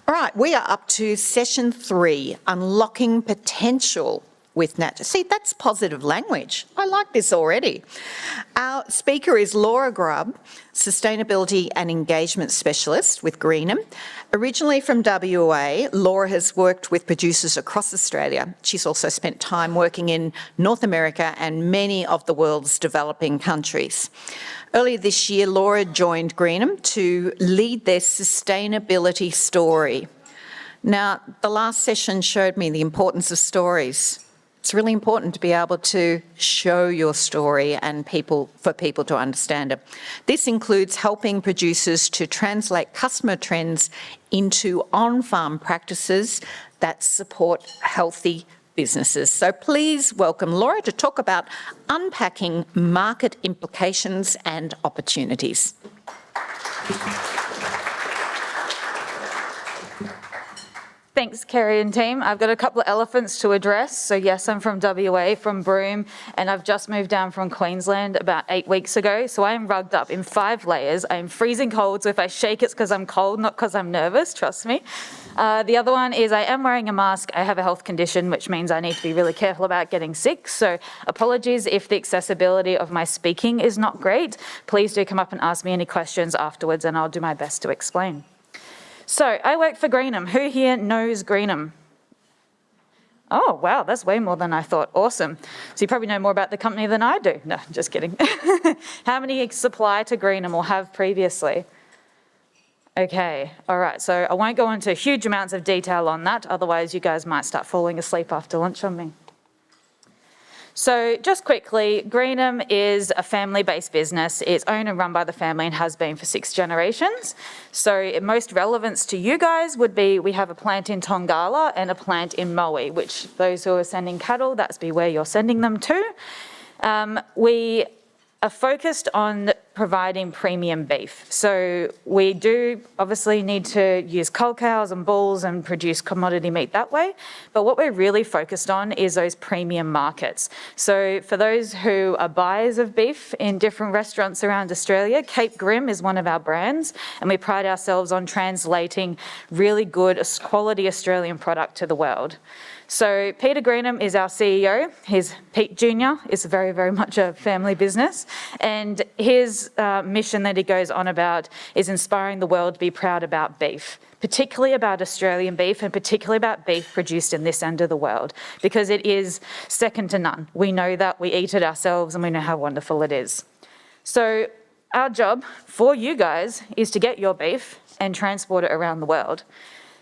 All right, we are up to session 3, unlocking potential with nature. See, that's positive language. I like this already. Our speaker is Laura Grubb, Sustainability and Engagement Specialist with Greenham. Originally from WA, Laura has worked with producers across Australia. She's also spent time working in North America and many of the world's developing countries. Earlier this year, Laura joined Greenham to lead their sustainability story. Now, the last session showed me the importance of stories. It's really important to be able to show your story and for people to understand it. This includes helping producers to translate customer trends into on-farm practices that support healthy businesses. So please welcome Laura to talk about unpacking market implications and opportunities. Thanks, Kerry and team. I've got a couple of elephants to address. So yes, I'm from WA, from Broome, and I've just moved down from Queensland about 8 weeks ago. So I am rugged up in 5 layers. I am freezing cold, so if I shake, it's because I'm cold, not because I'm nervous, trust me. The other one is I am wearing a mask. I have a health condition, which means I need to be really careful about getting sick. So apologies if the accessibility of my speaking is not great. Please do come up and ask me any questions afterwards, and I'll do my best to explain. So I work for Greenham. Who here knows Greenham? Oh, wow, that's way more than I thought. Awesome. So you probably know more about the company than I do. No, just kidding. How many supply to Greenham or have previously? Okay, all right. So I won't go into huge amounts of detail on that. Otherwise, you guys might start falling asleep after lunch on me. So just quickly, Greenham is a family-based business. It's owned and run by the family and has been for 6 generations. So most relevance to you guys would be we have a plant in Tongala and a plant in Moe, which those who are sending cattle, that's be where you're sending them to. We are focused on providing premium beef. So we do obviously need to use cull cows and bulls and produce commodity meat that way. But what we're really focused on is those premium markets. So for those who are buyers of beef in different restaurants around Australia, Cape Grim is one of our brands, and we pride ourselves on translating really good quality Australian product to the world. So Peter Greenham is our CEO. His Pete Jr. is very, very much a family business. And his mission that he goes on about is inspiring the world to be proud about beef, particularly about Australian beef and particularly about beef produced in this end of the world, because it is second to none. We know that, we eat it ourselves, and we know how wonderful it is. So our job for you guys is to get your beef and transport it around the world.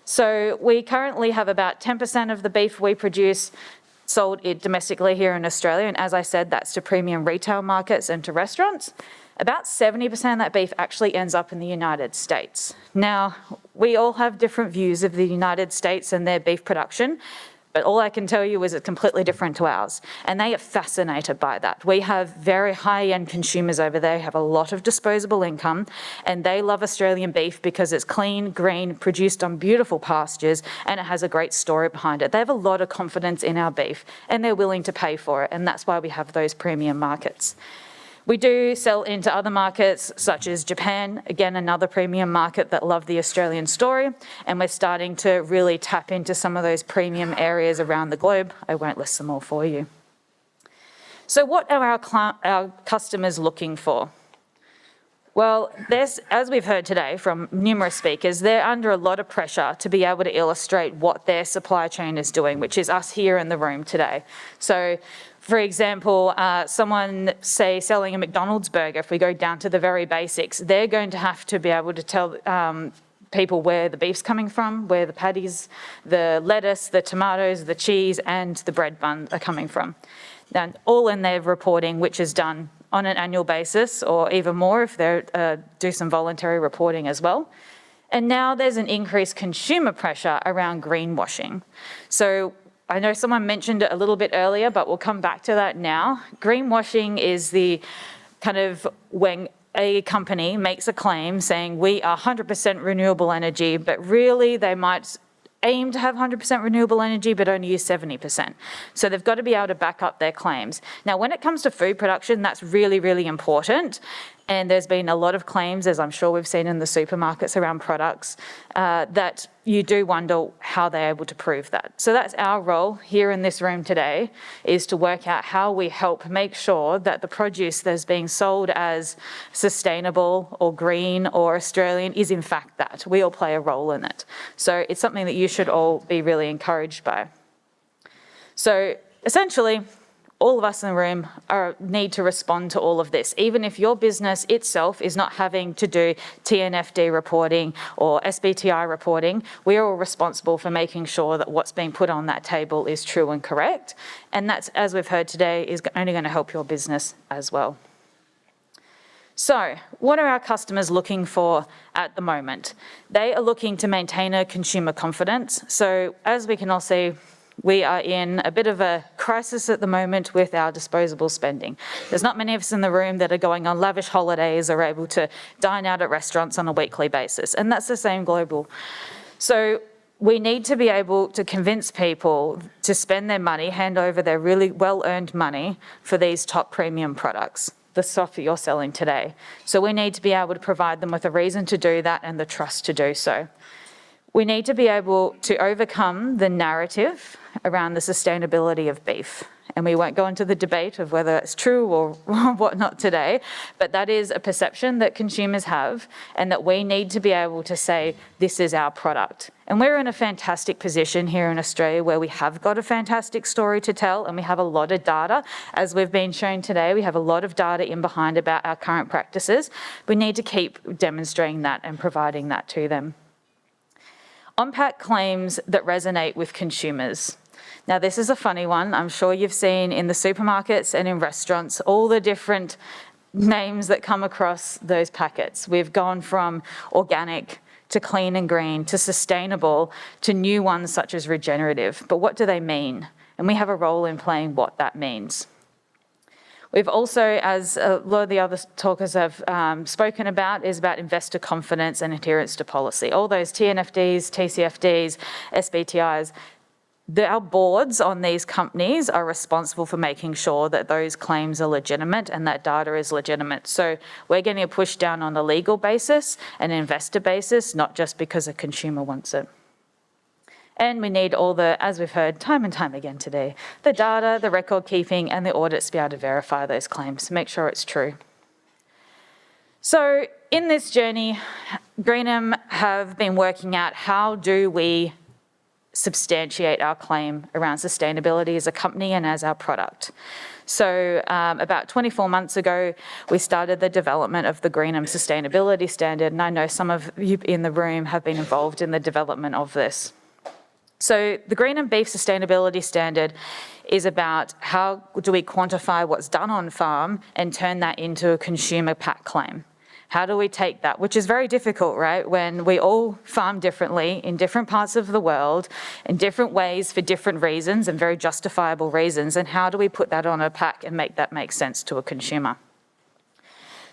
So we currently have about 10% of the beef we produce sold domestically here in Australia. And as I said, that's to premium retail markets and to restaurants. About 70% of that beef actually ends up in the United States. Now, we all have different views of the United States and their beef production, but all I can tell you is it's completely different to ours. And they are fascinated by that. We have very high-end consumers over there, have a lot of disposable income, and they love Australian beef because it's clean, green, produced on beautiful pastures, and it has a great story behind it. They have a lot of confidence in our beef, and they're willing to pay for it, and that's why we have those premium markets. We do sell into other markets such as Japan, again, another premium market that love the Australian story, and we're starting to really tap into some of those premium areas around the globe. I won't list them all for you. So what are our customers looking for? Well, as we've heard today from numerous speakers, they're under a lot of pressure to be able to illustrate what their supply chain is doing, which is us here in the room today. So for example, someone, say, selling a McDonald's burger, if we go down to the very basics, they're going to have to be able to tell people where the beef's coming from, where the patties, the lettuce, the tomatoes, the cheese, and the bread bun are coming from. Now, all in their reporting, which is done on an annual basis, or even more if they do some voluntary reporting as well. And now there's an increased consumer pressure around greenwashing. So I know someone mentioned it a little bit earlier, but we'll come back to that now. Greenwashing is the kind of when a company makes a claim saying we are 100% renewable energy, but really they might aim to have 100% renewable energy, but only use 70%. So they've got to be able to back up their claims. Now, when it comes to food production, that's really, really important. And there's been a lot of claims, as I'm sure we've seen in the supermarkets around products, that you do wonder how they're able to prove that. So that's our role here in this room today, is to work out how we help make sure that the produce that's being sold as sustainable or green or Australian is in fact that. We all play a role in it. So it's something that you should all be really encouraged by. So essentially, all of us in the room need to respond to all of this. Even if your business itself is not having to do TNFD reporting or SBTI reporting, we are all responsible for making sure that what's being put on that table is true and correct. And that's, as we've heard today, is only going to help your business as well. So what are our customers looking for at the moment? They are looking to maintain a consumer confidence. So as we can all see, we are in a bit of a crisis at the moment with our disposable spending. There's not many of us in the room that are going on lavish holidays or able to dine out at restaurants on a weekly basis, and that's the same global. So we need to be able to convince people to spend their money, hand over their really well-earned money for these top premium products, the stuff that you're selling today. So we need to be able to provide them with a reason to do that and the trust to do so. We need to be able to overcome the narrative around the sustainability of beef. And we won't go into the debate of whether it's true or whatnot today, but that is a perception that consumers have, and that we need to be able to say, this is our product. And we're in a fantastic position here in Australia where we have got a fantastic story to tell, and we have a lot of data. As we've been shown today, we have a lot of data in behind about our current practices. We need to keep demonstrating that and providing that to them. On-pack claims that resonate with consumers. Now, this is a funny one. I'm sure you've seen in the supermarkets and in restaurants all the different names that come across those packets. We've gone from organic to clean and green to sustainable to new ones such as regenerative. But what do they mean? And we have a role in playing what that means. We've also, as a lot of the other talkers have spoken about, is about investor confidence and adherence to policy. All those TNFDs, TCFDs, SBTIs, our boards on these companies are responsible for making sure that those claims are legitimate and that data is legitimate. So we're getting a push down on a legal basis, an investor basis, not just because a consumer wants it. And we need all the, as we've heard time and time again today, the data, the record keeping, and the audits to be able to verify those claims to make sure it's true. So in this journey, Greenham have been working out how do we substantiate our claim around sustainability as a company and as our product. So about 24 months ago, we started the development of the Greenham Sustainability Standard, and I know some of you in the room have been involved in the development of this. So the Greenham Beef Sustainability Standard is about how do we quantify what's done on farm and turn that into a consumer pack claim. How do we take that, which is very difficult, right? When we all farm differently in different parts of the world, in different ways for different reasons and very justifiable reasons, and how do we put that on a pack and make that make sense to a consumer?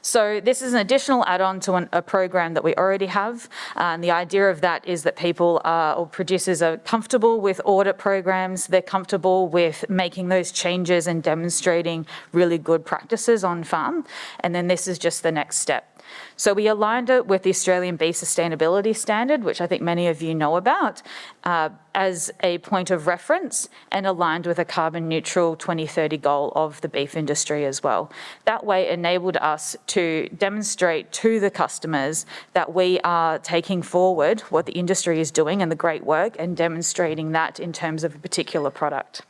So this is an additional add-on to a program that we already have. And the idea of that is that people or producers are comfortable with audit programs. They're comfortable with making those changes and demonstrating really good practices on farm. And then this is just the next step. So we aligned it with the Australian Beef Sustainability Standard, which I think many of you know about, as a point of reference, and aligned with a carbon neutral 2030 goal of the beef industry as well. That way enabled us to demonstrate to the customers that we are taking forward what the industry is doing and the great work and demonstrating that in terms of a particular product.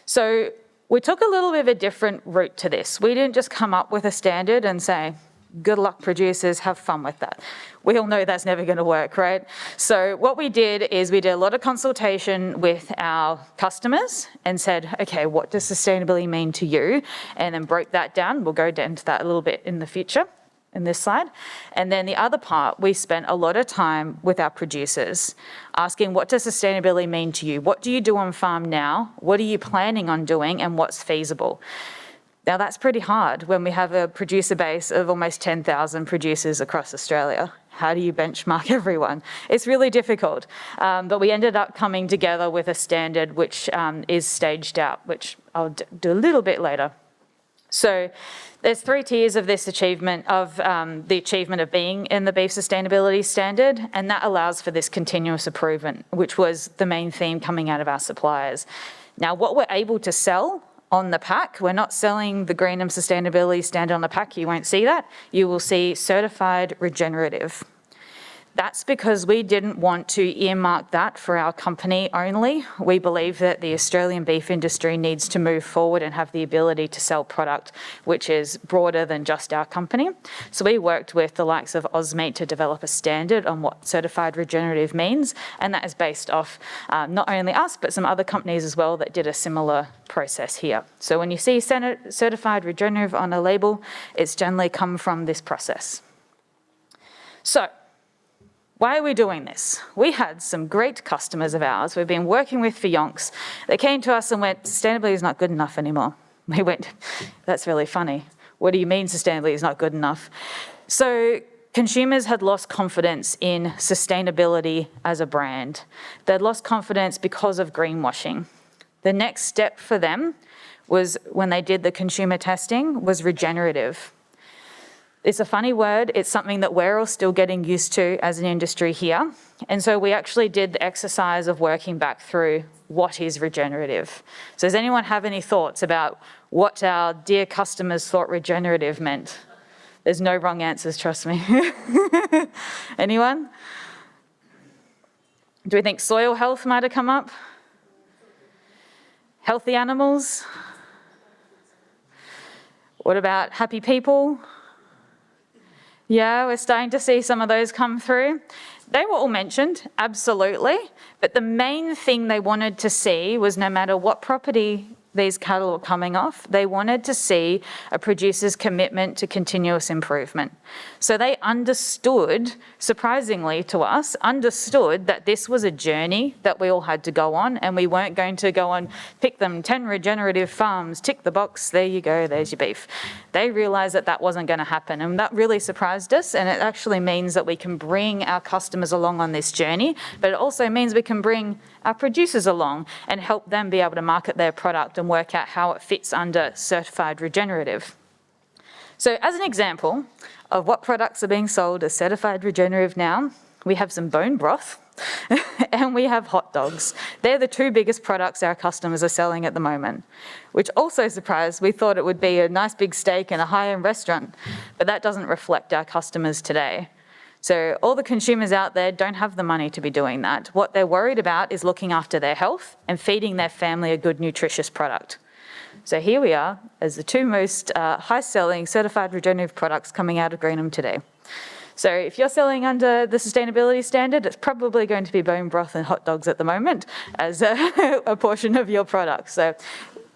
So we took a little bit of a different route to this. We didn't just come up with a standard and say, good luck producers, have fun with that. We all know that's never going to work, right? So what we did is we did a lot of consultation with our customers and said, okay, what does sustainability mean to you? And then broke that down. We'll go into that a little bit in the future in this slide. And then the other part, we spent a lot of time with our producers asking, what does sustainability mean to you? What do you do on farm now? What are you planning on doing and what's feasible? Now that's pretty hard when we have a producer base of almost 10,000 producers across Australia. How do you benchmark everyone? It's really difficult. But we ended up coming together with a standard which is staged out, which I'll do a little bit later. So there's 3 tiers of this achievement, of the achievement of being in the beef sustainability standard, and that allows for this continuous improvement, which was the main theme coming out of our suppliers. Now, what we're able to sell on the pack, we're not selling the Greenham sustainability standard on the pack, you won't see that. You will see certified regenerative. That's because we didn't want to earmark that for our company only. We believe that the Australian beef industry needs to move forward and have the ability to sell product which is broader than just our company. So we worked with the likes of Osmate to develop a standard on what certified regenerative means, and that is based off not only us, but some other companies as well that did a similar process here. So when you see certified regenerative on a label, it's generally come from this process. So, why are we doing this? We had some great customers of ours we've been working with for yonks. They came to us and went, sustainability is not good enough anymore. We went, that's really funny. What do you mean sustainability is not good enough? So consumers had lost confidence in sustainability as a brand. They'd lost confidence because of greenwashing. The next step for them was, when they did the consumer testing, was regenerative. It's a funny word. It's something that we're all still getting used to as an industry here. And so we actually did the exercise of working back through what is regenerative. So does anyone have any thoughts about what our dear customers thought regenerative meant? There's no wrong answers, trust me. Anyone? Do we think soil health might have come up? Healthy animals? What about happy people? Yeah, we're starting to see some of those come through. They were all mentioned, absolutely, but the main thing they wanted to see was, no matter what property these cattle were coming off, they wanted to see a producer's commitment to continuous improvement. So they understood, surprisingly to us, understood that this was a journey that we all had to go on, and we weren't going to go and pick them 10 regenerative farms, tick the box, there you go, there's your beef. They realised that that wasn't going to happen, and that really surprised us, and it actually means that we can bring our customers along on this journey, but it also means we can bring our producers along and help them be able to market their product and work out how it fits under certified regenerative. So as an example of what products are being sold as certified regenerative now, we have some bone broth and we have hot dogs. They're the 2 biggest products our customers are selling at the moment, which also surprised. We thought it would be a nice big steak in a high-end restaurant, but that doesn't reflect our customers today. So all the consumers out there don't have the money to be doing that. What they're worried about is looking after their health and feeding their family a good, nutritious product. So here we are as the 2 most high-selling certified regenerative products coming out of Greenham today. So if you're selling under the sustainability standard, it's probably going to be bone broth and hot dogs at the moment as a portion of your product. So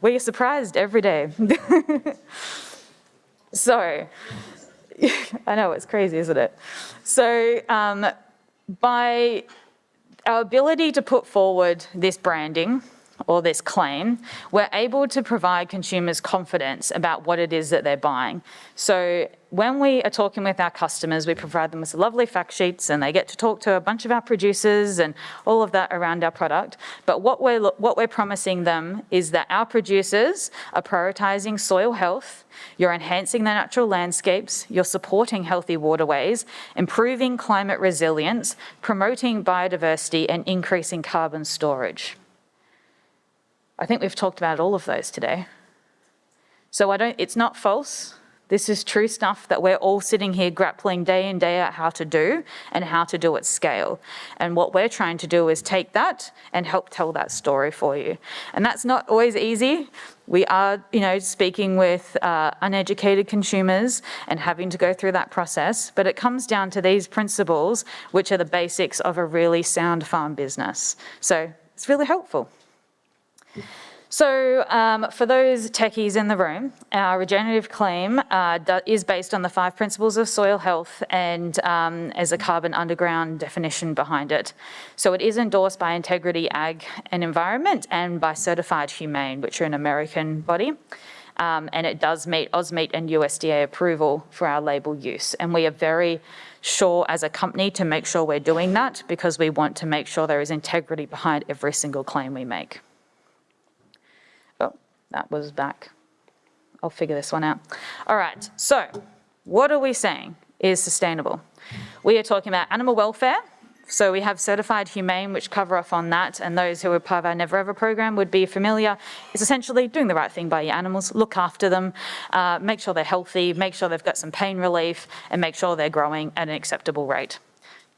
we're surprised every day. So, I know, it's crazy, isn't it? So by our ability to put forward this branding or this claim, we're able to provide consumers confidence about what it is that they're buying. So when we are talking with our customers, we provide them with lovely fact sheets and they get to talk to a bunch of our producers and all of that around our product. But what we're promising them is that our producers are prioritising soil health, you're enhancing the natural landscapes, you're supporting healthy waterways, improving climate resilience, promoting biodiversity and increasing carbon storage. I think we've talked about all of those today. So it's not false. This is true stuff that we're all sitting here grappling day in, day out how to do and how to do at scale. And what we're trying to do is take that and help tell that story for you. And that's not always easy. We are, speaking with uneducated consumers and having to go through that process, but it comes down to these principles, which are the basics of a really sound farm business. So it's really helpful. So for those techies in the room, our regenerative claim is based on the 5 principles of soil health and as a carbon underground definition behind it. So it is endorsed by Integrity Ag and Environment and by Certified Humane, which are an American body. And it does meet Osmate and USDA approval for our label use. And we are very sure as a company to make sure we're doing that because we want to make sure there is integrity behind every single claim we make. That was back. I'll figure this one out. All right, so what are we saying is sustainable? We are talking about animal welfare. So we have Certified Humane, which cover off on that, and those who are part of our Never Ever program would be familiar. It's essentially doing the right thing by your animals, look after them, make sure they're healthy, make sure they've got some pain relief, and make sure they're growing at an acceptable rate.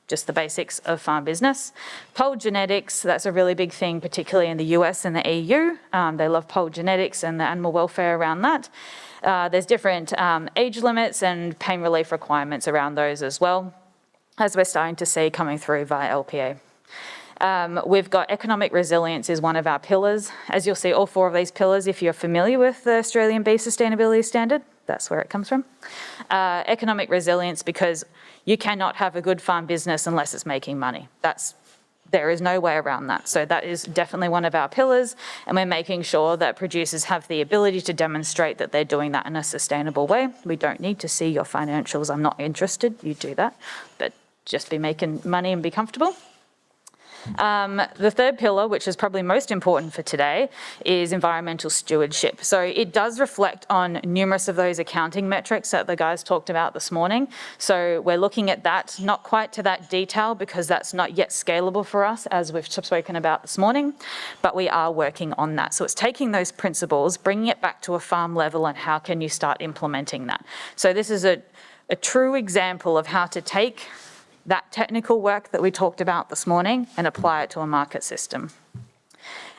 Just the basics of farm business. Polled genetics, that's a really big thing, particularly in the US and the EU. They love polled genetics and the animal welfare around that. There's different age limits and pain relief requirements around those as well, as we're starting to see coming through via LPA. We've got economic resilience is one of our pillars. As you'll see, all 4 of these pillars, if you're familiar with the Australian Bee Sustainability Standard, that's where it comes from. Economic resilience, because you cannot have a good farm business unless it's making money. There is no way around that. So that is definitely one of our pillars, and we're making sure that producers have the ability to demonstrate that they're doing that in a sustainable way. We don't need to see your financials. I'm not interested. You do that, but just be making money and be comfortable. The third pillar, which is probably most important for today, is environmental stewardship. So it does reflect on numerous of those accounting metrics that the guys talked about this morning. So we're looking at that, not quite to that detail because that's not yet scalable for us, as we've spoken about this morning, but we are working on that. So it's taking those principles, bringing it back to a farm level, and how can you start implementing that. So this is a true example of how to take that technical work that we talked about this morning and apply it to a market system.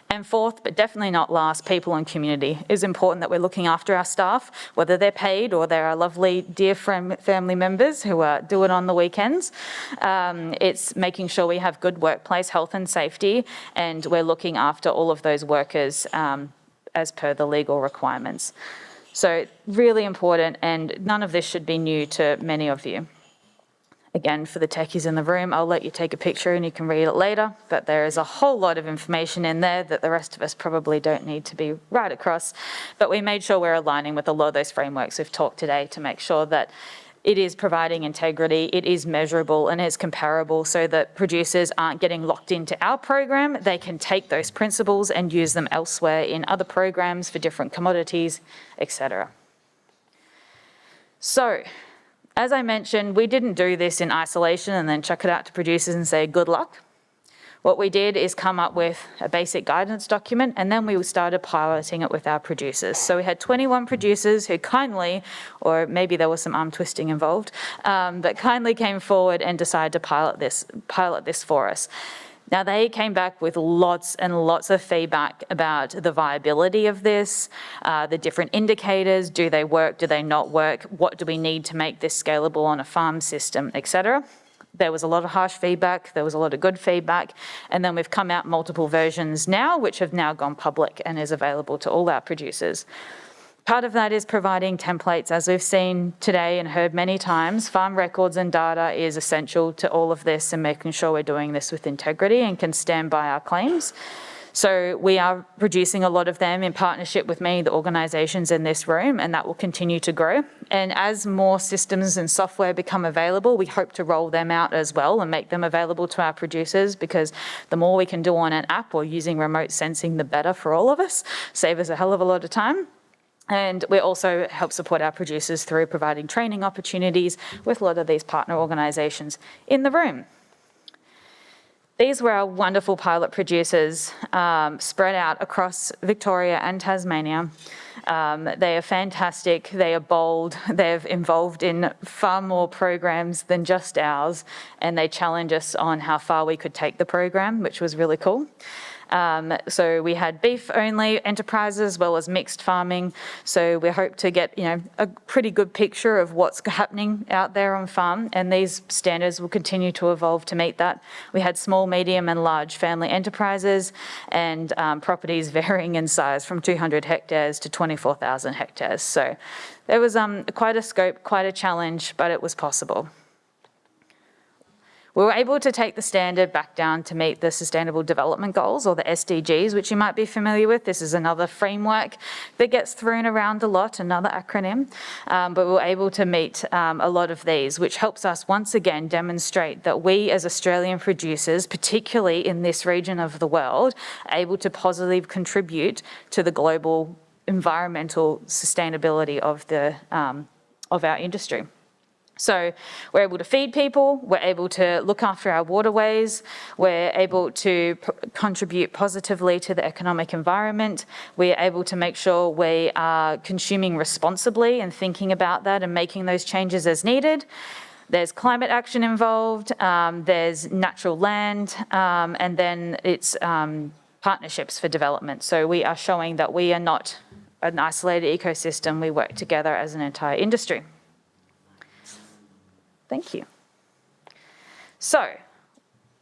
And fourth, but definitely not last, people and community. It is important that we're looking after our staff, whether they're paid or they're our lovely dear family members who do it on the weekends. It's making sure we have good workplace health and safety, and we're looking after all of those workers as per the legal requirements. So really important, and none of this should be new to many of you. Again, for the techies in the room, I'll let you take a picture and you can read it later, but there is a whole lot of information in there that the rest of us probably don't need to be right across. But we made sure we're aligning with a lot of those frameworks we've talked today to make sure that it is providing integrity, it is measurable, and it's comparable so that producers aren't getting locked into our program. They can take those principles and use them elsewhere in other programs for different commodities, etc. So, as I mentioned, we didn't do this in isolation and then chuck it out to producers and say, good luck. What we did is come up with a basic guidance document, and then we started piloting it with our producers. So we had 21 producers who kindly, or maybe there was some arm twisting involved, but kindly came forward and decided to pilot this for us. Now, they came back with lots and lots of feedback about the viability of this, the different indicators, do they work, do they not work, what do we need to make this scalable on a farm system, etc. There was a lot of harsh feedback, there was a lot of good feedback, and then we've come out multiple versions now, which have now gone public and is available to all our producers. Part of that is providing templates, as we've seen today and heard many times. Farm records and data is essential to all of this and making sure we're doing this with integrity and can stand by our claims. So we are producing a lot of them in partnership with many of the organisations in this room, and that will continue to grow. And as more systems and software become available, we hope to roll them out as well and make them available to our producers, because the more we can do on an app or using remote sensing, the better for all of us. Save us a hell of a lot of time. And we also help support our producers through providing training opportunities with a lot of these partner organisations in the room. These were our wonderful pilot producers spread out across Victoria and Tasmania. They are fantastic, they are bold, they're involved in far more programs than just ours, and they challenge us on how far we could take the program, which was really cool. So we had beef-only enterprises as well as mixed farming. So we hope to get, a pretty good picture of what's happening out there on farm, and these standards will continue to evolve to meet that. We had small, medium and large family enterprises and properties varying in size from 200 hectares to 24,000 hectares. So there was quite a scope, quite a challenge, but it was possible. We were able to take the standard back down to meet the Sustainable Development Goals, or the SDGs, which you might be familiar with. This is another framework that gets thrown around a lot, another acronym, but we were able to meet a lot of these, which helps us once again demonstrate that we as Australian producers, particularly in this region of the world, are able to positively contribute to the global environmental sustainability of our industry. So we're able to feed people, we're able to look after our waterways, we're able to contribute positively to the economic environment, we're able to make sure we are consuming responsibly and thinking about that and making those changes as needed. There's climate action involved, there's natural land, and then it's partnerships for development. So we are showing that we are not an isolated ecosystem, we work together as an entire industry. Thank you. So,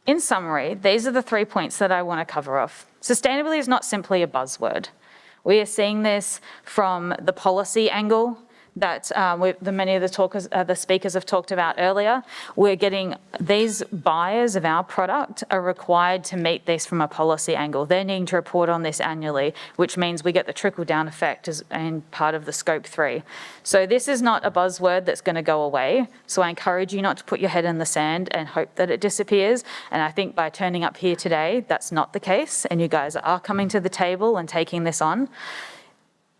in summary, these are the 3 points that I want to cover off. Sustainability is not simply a buzzword. We are seeing this from the policy angle that many of the speakers have talked about earlier. We're getting these buyers of our product are required to meet this from a policy angle. They're needing to report on this annually, which means we get the trickle-down effect and part of the Scope 3. So this is not a buzzword that's going to go away. So I encourage you not to put your head in the sand and hope that it disappears. And I think by turning up here today, that's not the case. And you guys are coming to the table and taking this on.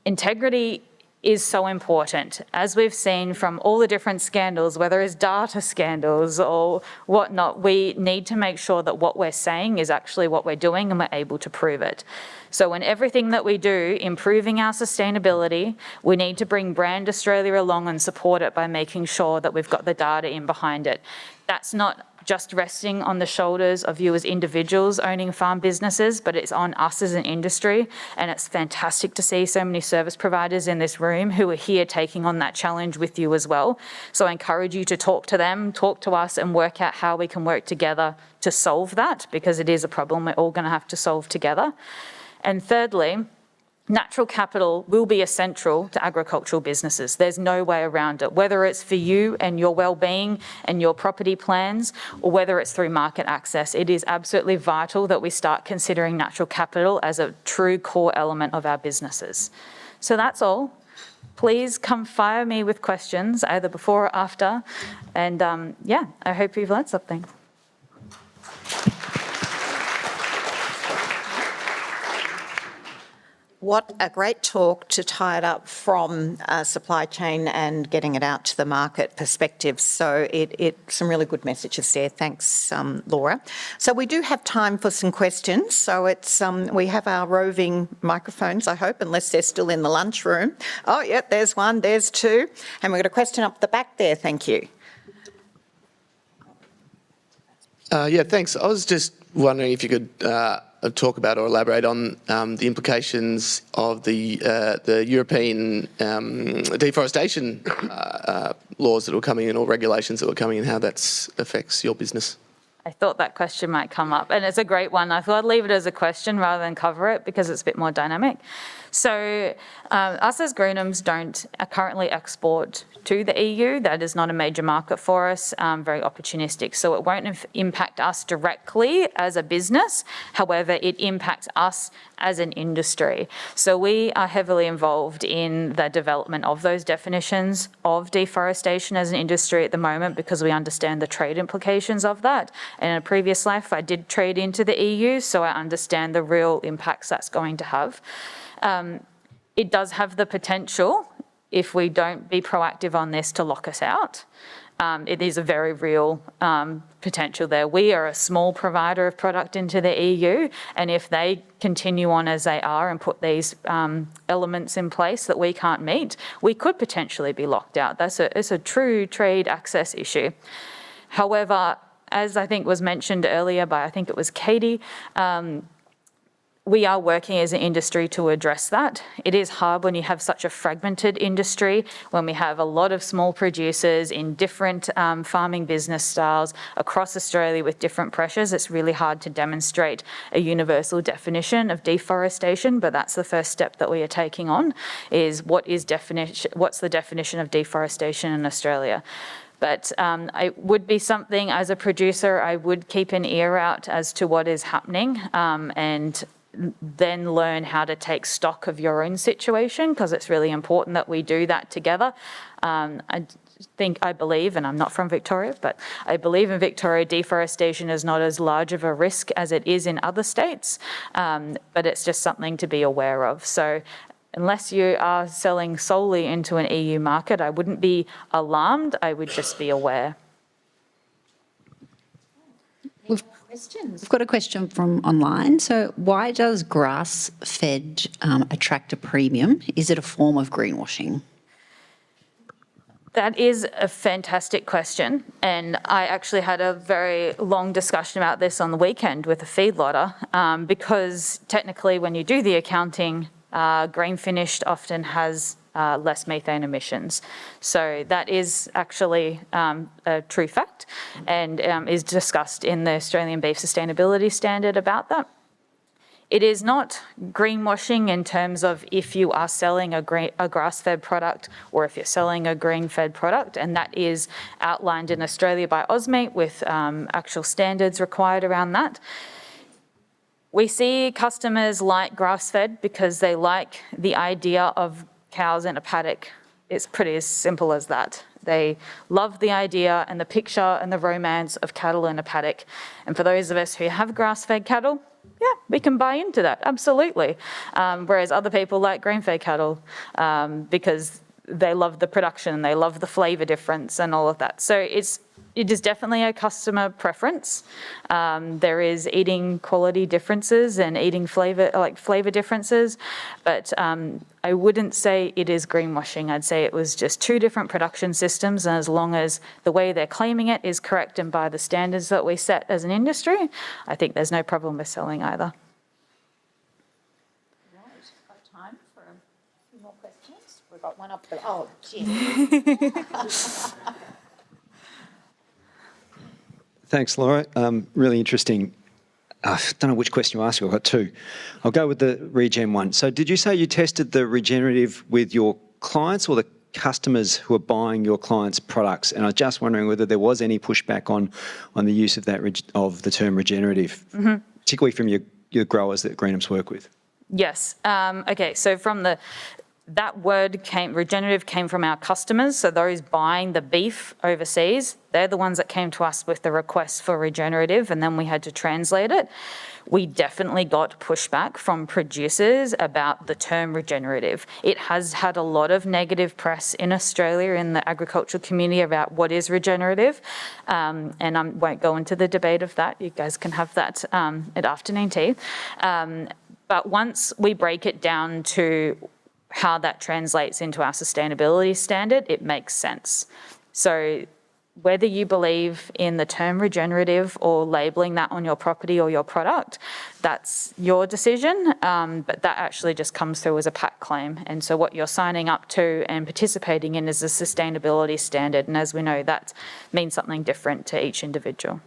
Integrity is so important. As we've seen from all the different scandals, whether it's data scandals or whatnot, we need to make sure that what we're saying is actually what we're doing and we're able to prove it. So in everything that we do, improving our sustainability, we need to bring Brand Australia along and support it by making sure that we've got the data in behind it. That's not just resting on the shoulders of you as individuals owning farm businesses, but it's on us as an industry. And it's fantastic to see so many service providers in this room who are here taking on that challenge with you as well. So I encourage you to talk to them, talk to us, and work out how we can work together to solve that, because it is a problem we're all going to have to solve together. And thirdly, natural capital will be essential to agricultural businesses. There's no way around it, whether it's for you and your well-being and your property plans, or whether it's through market access. It is absolutely vital that we start considering natural capital as a true core element of our businesses. So that's all. Please come fire me with questions, either before or after. And I hope you've learned something. What a great talk to tie it up from supply chain and getting it out to the market perspective. So some really good messages there. Thanks, Laura. So we do have time for some questions. So we have our roving microphones, I hope, unless they're still in the lunchroom. Oh, yeah, there's one, there's two. And we've got a question up the back there. Thank you. Thanks. I was just wondering if you could talk about or elaborate on the implications of the European deforestation laws that were coming in, or regulations that were coming in, how that affects your business. I thought that question might come up, and it's a great one. I thought I'd leave it as a question rather than cover it because it's a bit more dynamic. So us as Greenhams don't currently export to the EU. That is not a major market for us, very opportunistic. So it won't impact us directly as a business. However, it impacts us as an industry. So we are heavily involved in the development of those definitions of deforestation as an industry at the moment, because we understand the trade implications of that. And in a previous life, I did trade into the EU, so I understand the real impacts that's going to have. It does have the potential, if we don't be proactive on this, to lock us out. It is a very real potential there. We are a small provider of product into the EU, and if they continue on as they are and put these elements in place that we can't meet, we could potentially be locked out. It's a true trade access issue. However, as I think was mentioned earlier by, I think it was Katie, we are working as an industry to address that. It is hard when you have such a fragmented industry, when we have a lot of small producers in different farming business styles across Australia with different pressures. It's really hard to demonstrate a universal definition of deforestation, but that's the first step that we are taking on, is what's the definition of deforestation in Australia? But it would be something, as a producer, I would keep an ear out as to what is happening, and then learn how to take stock of your own situation, because it's really important that we do that together. I believe, and I'm not from Victoria, but I believe in Victoria, deforestation is not as large of a risk as it is in other states, but it's just something to be aware of. So unless you are selling solely into an EU market, I wouldn't be alarmed, I would just be aware. We've got a question from online. So why does grass-fed attract a premium? Is it a form of greenwashing? That is a fantastic question, and I actually had a very long discussion about this on the weekend with a feedlotter, because technically when you do the accounting, green finished often has less methane emissions. So that is actually a true fact, and is discussed in the Australian Beef Sustainability Standard about that. It is not greenwashing in terms of if you are selling a grass-fed product or if you're selling a green-fed product, and that is outlined in Australia by AusMeat with actual standards required around that. We see customers like grass-fed because they like the idea of cows in a paddock. It's pretty as simple as that. They love the idea and the picture and the romance of cattle in a paddock. And for those of us who have grass-fed cattle, yeah, we can buy into that, absolutely. Whereas other people like grain-fed cattle because they love the production, they love the flavour difference and all of that. So it is definitely a customer preference. There is eating quality differences and eating flavour differences, but I wouldn't say it is greenwashing. I'd say it was just two different production systems, and as long as the way they're claiming it is correct and by the standards that we set as an industry, I think there's no problem with selling either. Right, got time for a few more questions? We've got one up there. Oh, Jim. Thanks, Laura. Really interesting. I don't know which question you asked. I've got two. I'll go with the regen one. So did you say you tested the regenerative with your clients or the customers who are buying your clients' products? And I was just wondering whether there was any pushback on the use of that of the term regenerative, particularly from your growers that Greenham's work with. Yes. Okay, so from that word regenerative came from our customers, so those buying the beef overseas, they're the ones that came to us with the request for regenerative, and then we had to translate it. We definitely got pushback from producers about the term regenerative. It has had a lot of negative press in Australia in the agricultural community about what is regenerative, and I won't go into the debate of that. You guys can have that at afternoon tea. But once we break it down to how that translates into our sustainability standard, it makes sense. So whether you believe in the term regenerative or labelling that on your property or your product, that's your decision, but that actually just comes through as a PAC claim. And so what you're signing up to and participating in is a sustainability standard, and as we know, that means something different to each individual.